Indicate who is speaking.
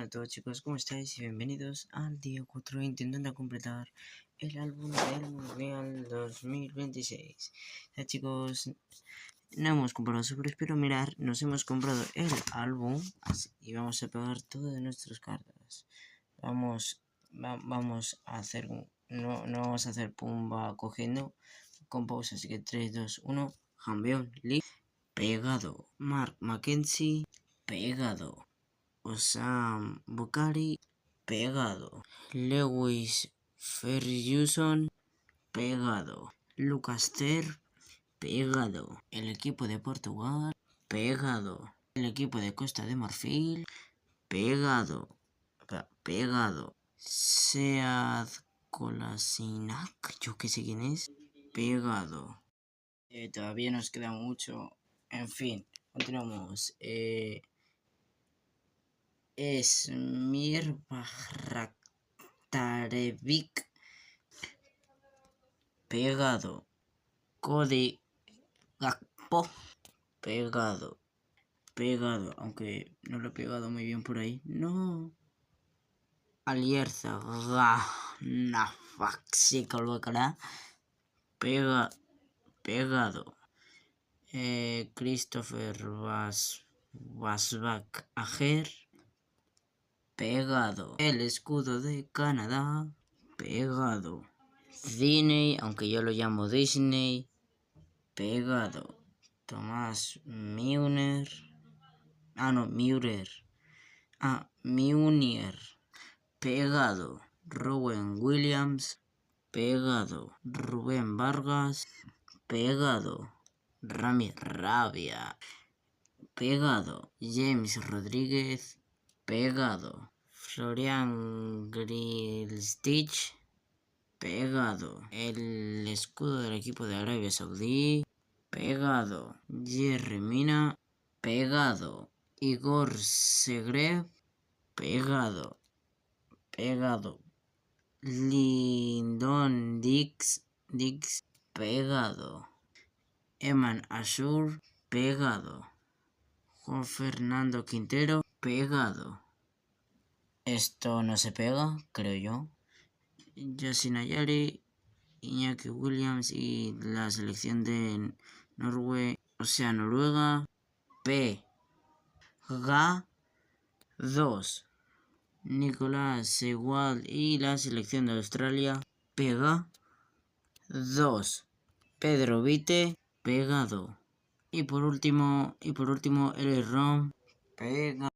Speaker 1: Hola a todos chicos, ¿cómo estáis? Y bienvenidos al día 4 intentando completar el álbum del Mundial 2026. Ya chicos, no hemos comprado sobres, pero mirar, nos hemos comprado el álbum y vamos a pegar todas nuestras cartas. Vamos a hacer, no vamos a hacer pumba cogiendo con pausa, así que 3, 2, 1, campeón, Lee, pegado, Mark Mackenzie, pegado. Osam Bukhari, pegado. Lewis Ferguson, pegado. Lucas Ter, pegado. El equipo de Portugal, pegado. El equipo de Costa de Marfil, pegado. Pegado. Sead Kolasinac, yo que sé quién es, pegado. Todavía nos queda mucho. En fin, continuamos. Esmir Bajraktarevic, pegado. Cody Gakpo, pegado. Aunque no lo he pegado muy bien por ahí. No. Alierza Nafaxi Calvacará, pegado. Christopher Wasbach Ager, pegado. El escudo de Canadá, pegado. Disney, aunque yo lo llamo Disney, pegado. Tomás Müller, Munier, pegado. Rowan Williams, pegado. Rubén Vargas, pegado. Rami Rabia, pegado. James Rodríguez, pegado. Florian Grillstich, pegado. El escudo del equipo de Arabia Saudí, pegado. Jerry Mina, pegado. Igor Segrev, pegado. Lyndon Dix, pegado. Eman Ashur, pegado. Juan Fernando Quintero, pegado. Esto no se pega, creo yo. Yasin Ayari, Iñaki Williams y la selección de Noruega, pega 2. Nicolás Sewell y la selección de Australia, pega 2. Pedro Vite, pegado. Y por último, el Rom, pega.